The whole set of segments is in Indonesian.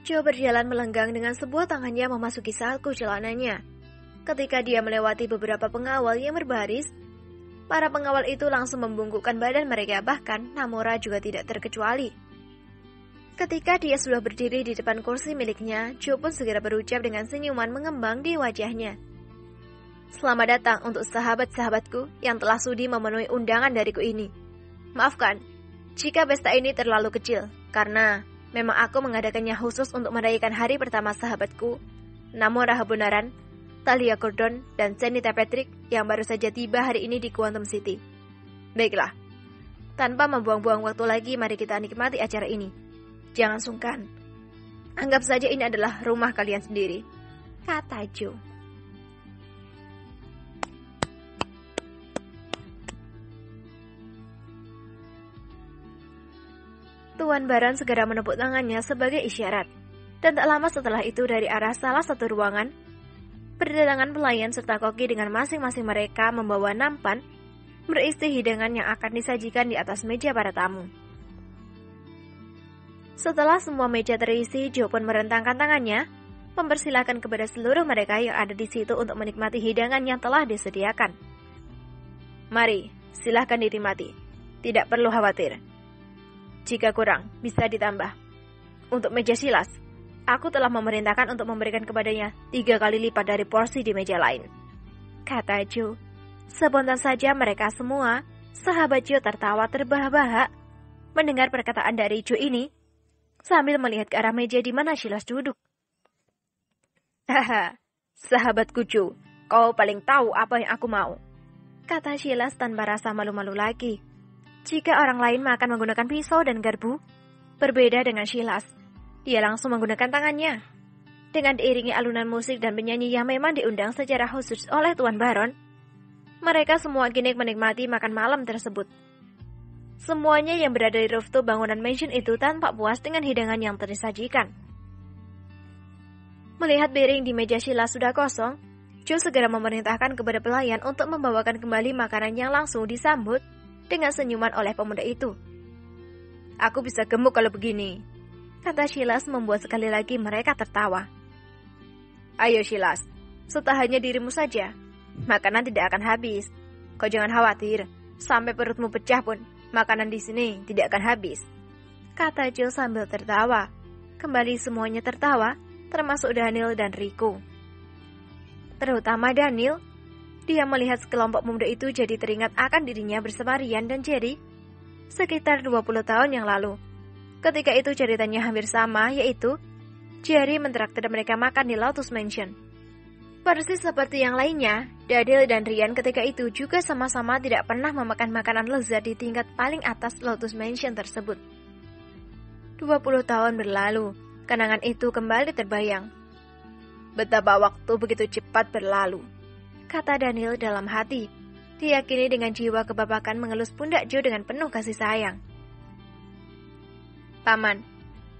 Joe berjalan melenggang dengan sebuah tangannya memasuki salku celananya. Ketika dia melewati beberapa pengawal yang berbaris, para pengawal itu langsung membungkukkan badan mereka, bahkan Namora juga tidak terkecuali. Ketika dia sudah berdiri di depan kursi miliknya, Joe pun segera berucap dengan senyuman mengembang di wajahnya. Selamat datang untuk sahabat-sahabatku yang telah sudi memenuhi undangan dariku ini. Maafkan, jika pesta ini terlalu kecil, karena memang aku mengadakannya khusus untuk merayakan hari pertama sahabatku, Namora Habunaran, Talia Gordon, dan Cenita Patrick yang baru saja tiba hari ini di Quantum City. Baiklah, tanpa membuang-buang waktu lagi, mari kita nikmati acara ini. Jangan sungkan. Anggap saja ini adalah rumah kalian sendiri, kata Joe. Tuan Baron segera menepuk tangannya sebagai isyarat. Dan tak lama setelah itu dari arah salah satu ruangan, berdatangan pelayan serta koki dengan masing-masing mereka membawa nampan berisi hidangan yang akan disajikan di atas meja para tamu. Setelah semua meja terisi, Joe pun merentangkan tangannya, mempersilahkan kepada seluruh mereka yang ada di situ untuk menikmati hidangan yang telah disediakan. Mari, silahkan dinikmati. Tidak perlu khawatir. Jika kurang, bisa ditambah. Untuk meja Silas, aku telah memerintahkan untuk memberikan kepadanya 3 kali lipat dari porsi di meja lain, kata Joe. Spontan saja mereka semua, sahabat Joe, tertawa terbahak-bahak mendengar perkataan dari Joe ini, sambil melihat ke arah meja di mana Silas duduk. Haha, sahabatku Joe, kau paling tahu apa yang aku mau, kata Silas tanpa rasa malu-malu lagi. Jika orang lain makan menggunakan pisau dan garpu, berbeda dengan Silas. Dia langsung menggunakan tangannya. Dengan diiringi alunan musik dan penyanyi yang memang diundang secara khusus oleh Tuan Baron, mereka semua kini menikmati makan malam tersebut. Semuanya yang berada di rooftop bangunan mansion itu tampak puas dengan hidangan yang tersajikan. Melihat piring di meja Silas sudah kosong, Joe segera memerintahkan kepada pelayan untuk membawakan kembali makanan yang langsung disambut dengan senyuman oleh pemuda itu. Aku bisa gemuk kalau begini, kata Silas membuat sekali lagi mereka tertawa. Ayo Silas, setahannya dirimu saja. Makanan tidak akan habis. Kau jangan khawatir, sampai perutmu pecah pun, makanan di sini tidak akan habis, kata Joe sambil tertawa. Kembali semuanya tertawa, termasuk Daniel dan Rico. Terutama Daniel. Dia melihat sekelompok pemuda itu jadi teringat akan dirinya bersama Ryan dan Jerry sekitar 20 tahun yang lalu. Ketika itu ceritanya hampir sama, yaitu Jerry mentraktir mereka makan di Lotus Mansion. Persis seperti yang lainnya, Daniel dan Ryan ketika itu juga sama-sama tidak pernah memakan makanan lezat di tingkat paling atas Lotus Mansion tersebut. 20 tahun berlalu, kenangan itu kembali terbayang. Betapa waktu begitu cepat berlalu, kata Daniel dalam hati. Diyakini dengan jiwa kebapakan mengelus pundak Joe dengan penuh kasih sayang. Paman,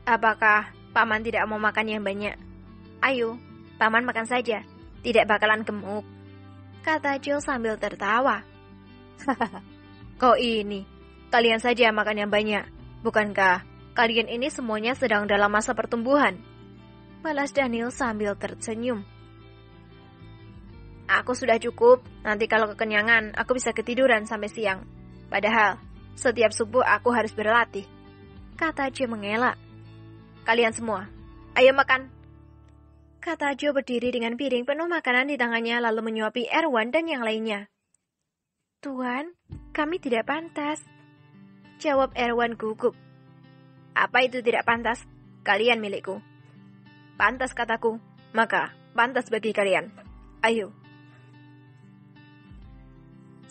apakah Paman tidak mau makan yang banyak? Ayo, Paman makan saja, tidak bakalan gemuk, kata Joe sambil tertawa. Hahaha, kau ini, kalian saja makan yang banyak. Bukankah kalian ini semuanya sedang dalam masa pertumbuhan? Balas Daniel sambil tersenyum. Aku sudah cukup, nanti kalau kekenyangan, aku bisa ketiduran sampai siang. Padahal, setiap subuh aku harus berlatih, kata Joe mengelak. Kalian semua, ayo makan, kata Joe berdiri dengan piring penuh makanan di tangannya lalu menyuapi Erwan dan yang lainnya. Tuan, kami tidak pantas, jawab Erwan gugup. Apa itu tidak pantas? Kalian milikku. Pantas kataku, maka pantas bagi kalian. Ayo.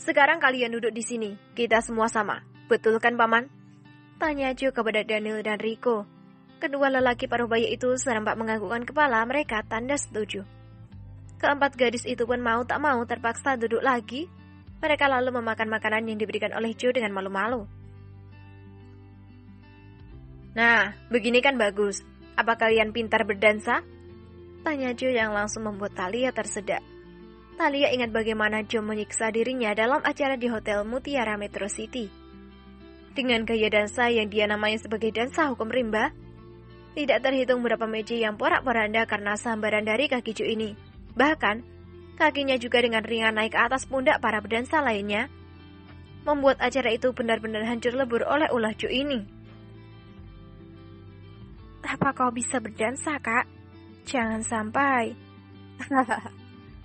Sekarang kalian duduk di sini, kita semua sama. Betul kan, Paman? Tanya Joe kepada Daniel dan Rico. Kedua lelaki paruh baya itu serempak menganggukkan kepala, mereka tanda setuju. Keempat gadis itu pun mau tak mau terpaksa duduk lagi. Mereka lalu memakan makanan yang diberikan oleh Joe dengan malu-malu. Nah, begini kan bagus. Apa kalian pintar berdansa? Tanya Joe yang langsung membuat Talia tersedak. Talia ingat bagaimana Joe menyiksa dirinya dalam acara di Hotel Mutiara Metro City. Dengan gaya dansa yang dia namai sebagai dansa hukum rimba, Tidak terhitung berapa meja yang porak-poranda karena sambaran dari kaki Joe ini. Bahkan, kakinya juga dengan ringan naik ke atas pundak para berdansa lainnya, membuat acara itu benar-benar hancur lebur oleh ulah Joe ini. Apa kau bisa berdansa, Kak? Jangan sampai.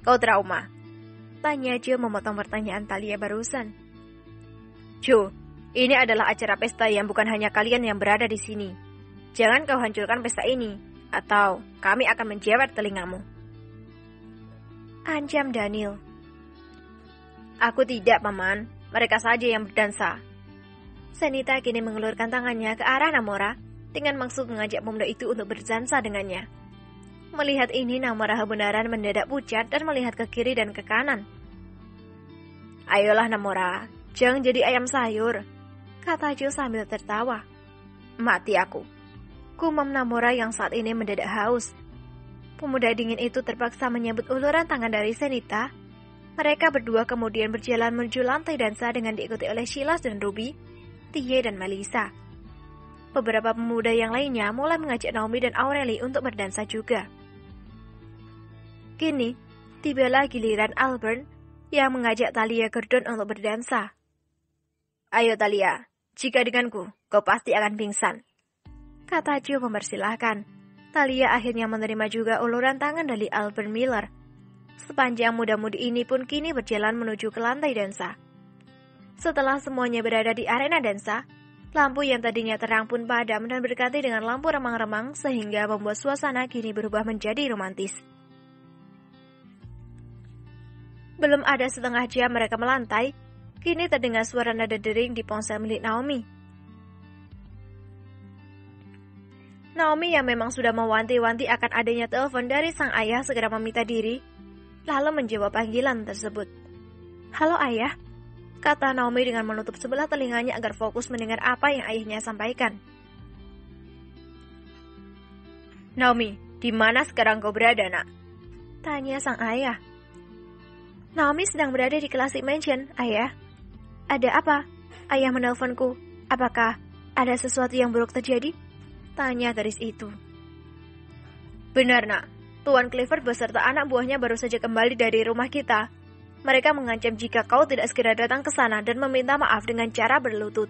Kau trauma? Tanya Joe memotong pertanyaan Thalia barusan. Joe, ini adalah acara pesta yang bukan hanya kalian yang berada di sini. Jangan kau hancurkan pesta ini, atau kami akan menjewer telingamu. Ancam Daniel. Aku tidak, Paman. Mereka saja yang berdansa. Senita kini mengulurkan tangannya ke arah Namora dengan maksud mengajak pemuda itu untuk berdansa dengannya. Melihat ini, Namora benaran mendadak pucat dan melihat ke kiri dan ke kanan. Ayolah Namora, jangan jadi ayam sayur, kata Joe sambil tertawa. Mati aku. Gumam Namora yang saat ini mendadak haus. Pemuda dingin itu terpaksa menyambut uluran tangan dari Senita. Mereka berdua kemudian berjalan menuju lantai dansa dengan diikuti oleh Silas dan Ruby, Tie dan Melissa. Beberapa pemuda yang lainnya mulai mengajak Naomi dan Aurelie untuk berdansa juga. Kini, tibalah giliran Albert yang mengajak Thalia Gordon untuk berdansa. Ayo Thalia, jika denganku, kau pasti akan pingsan, kata Joe mempersilahkan. Thalia akhirnya menerima juga uluran tangan dari Albert Miller. Sepanjang muda-mudi ini pun kini berjalan menuju ke lantai dansa. Setelah semuanya berada di arena dansa, lampu yang tadinya terang pun padam dan berganti dengan lampu remang-remang sehingga membuat suasana kini berubah menjadi romantis. Belum ada setengah jam mereka melantai, kini terdengar suara nada dering di ponsel milik Naomi. Naomi yang memang sudah mewanti-wanti akan adanya telepon dari sang ayah segera meminta diri, lalu menjawab panggilan tersebut. Halo ayah, kata Naomi dengan menutup sebelah telinganya agar fokus mendengar apa yang ayahnya sampaikan. Naomi, di mana sekarang kau berada, nak? Tanya sang ayah. Naomi sedang berada di Classic Mansion, ayah. Ada apa? Ayah menelponku. Apakah ada sesuatu yang buruk terjadi? Tanya gadis itu. Benar, nak. Tuan Clifford beserta anak buahnya baru saja kembali dari rumah kita. Mereka mengancam jika kau tidak segera datang ke sana dan meminta maaf dengan cara berlutut.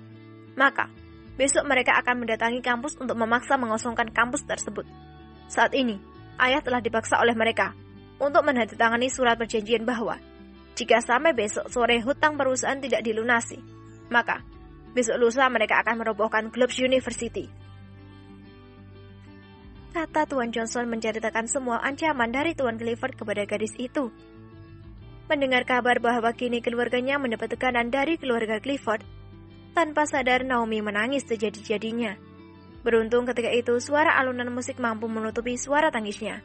Maka, besok mereka akan mendatangi kampus untuk memaksa mengosongkan kampus tersebut. Saat ini, ayah telah dipaksa oleh mereka untuk menandatangani surat perjanjian bahwa jika sampai besok sore hutang perusahaan tidak dilunasi, maka besok lusa mereka akan merobohkan Globes University. Kata Tuan Johnson menceritakan semua ancaman dari Tuan Clifford kepada gadis itu. Mendengar kabar bahwa kini keluarganya mendapat tekanan dari keluarga Clifford, tanpa sadar Naomi menangis sejadi-jadinya. Beruntung ketika itu suara alunan musik mampu menutupi suara tangisnya.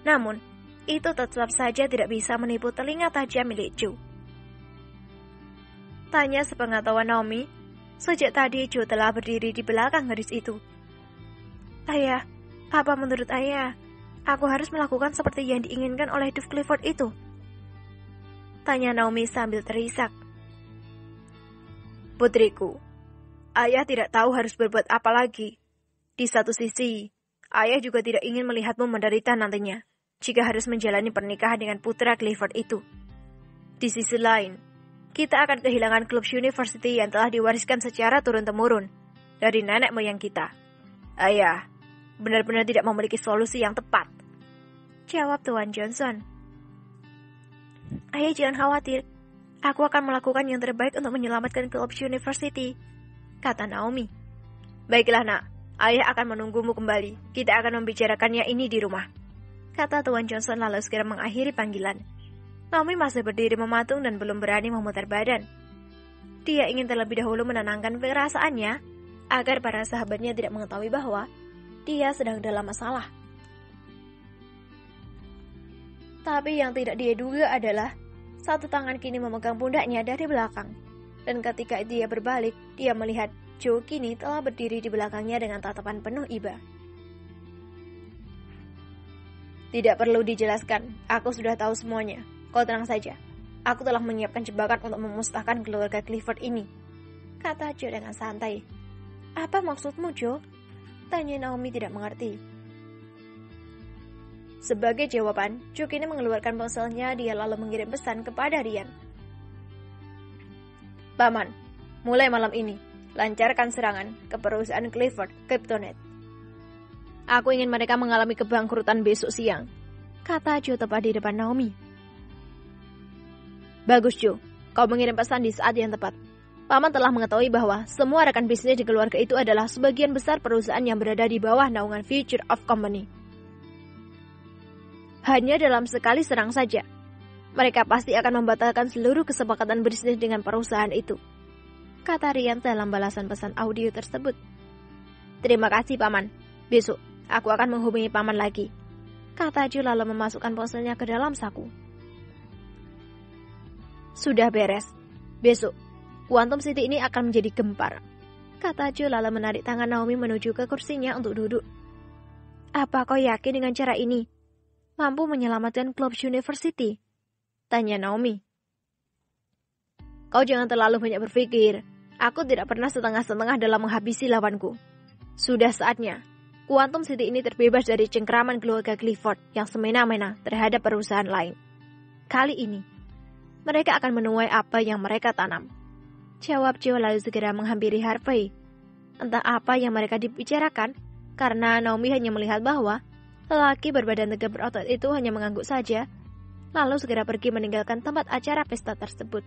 Namun, itu tetap saja tidak bisa menipu telinga tajam milik Joe. Tanya sepengetahuan Naomi, sejak tadi Joe telah berdiri di belakang gadis itu. Ayah, apa menurut ayah, aku harus melakukan seperti yang diinginkan oleh Duff Clifford itu? Tanya Naomi sambil terisak. Putriku, ayah tidak tahu harus berbuat apa lagi. Di satu sisi, ayah juga tidak ingin melihatmu menderita nantinya jika harus menjalani pernikahan dengan putra Clifford itu. Di sisi lain, kita akan kehilangan Globes University yang telah diwariskan secara turun-temurun dari nenek moyang kita. Ayah benar-benar tidak memiliki solusi yang tepat, jawab Tuan Johnson. Ayah jangan khawatir, aku akan melakukan yang terbaik untuk menyelamatkan Globes University, kata Naomi. Baiklah nak, ayah akan menunggumu kembali, kita akan membicarakannya ini di rumah, kata Tuan Johnson lalu segera mengakhiri panggilan. Naomi masih berdiri mematung dan belum berani memutar badan. Dia ingin terlebih dahulu menenangkan perasaannya agar para sahabatnya tidak mengetahui bahwa dia sedang dalam masalah. Tapi yang tidak dia duga adalah satu tangan kini memegang pundaknya dari belakang. Dan ketika dia berbalik, dia melihat Joe kini telah berdiri di belakangnya dengan tatapan penuh iba. Tidak perlu dijelaskan, aku sudah tahu semuanya. Kau tenang saja, aku telah menyiapkan jebakan untuk memusnahkan keluarga Clifford ini, kata Joe dengan santai. Apa maksudmu, Joe? Tanya Naomi tidak mengerti. Sebagai jawaban, Jo kini mengeluarkan ponselnya. Dia lalu mengirim pesan kepada Ryan. Paman, mulai malam ini, lancarkan serangan ke perusahaan Clifford Kryptonite. Aku ingin mereka mengalami kebangkrutan besok siang, kata Jo tepat di depan Naomi. Bagus Jo, kau mengirim pesan di saat yang tepat. Paman telah mengetahui bahwa semua rekan bisnis di keluarga itu adalah sebagian besar perusahaan yang berada di bawah naungan Future of Company. Hanya dalam sekali serang saja, mereka pasti akan membatalkan seluruh kesepakatan bisnis dengan perusahaan itu, kata Ryan dalam balasan pesan audio tersebut. Terima kasih Paman, besok aku akan menghubungi Paman lagi, kata Jo lalu memasukkan ponselnya ke dalam saku. Sudah beres, besok Quantum City ini akan menjadi gempar, kata Jo lalu menarik tangan Naomi menuju ke kursinya untuk duduk. Apa kau yakin dengan cara ini mampu menyelamatkan klub University? Tanya Naomi. Kau jangan terlalu banyak berpikir. Aku tidak pernah setengah-setengah dalam menghabisi lawanku. Sudah saatnya Quantum City ini terbebas dari cengkraman keluarga Clifford yang semena-mena terhadap perusahaan lain. Kali ini mereka akan menuai apa yang mereka tanam, jawab Jo lalu segera menghampiri Harvey. Entah apa yang mereka dibicarakan, karena Naomi hanya melihat bahwa lelaki berbadan tegap berotot itu hanya mengangguk saja, lalu segera pergi meninggalkan tempat acara pesta tersebut.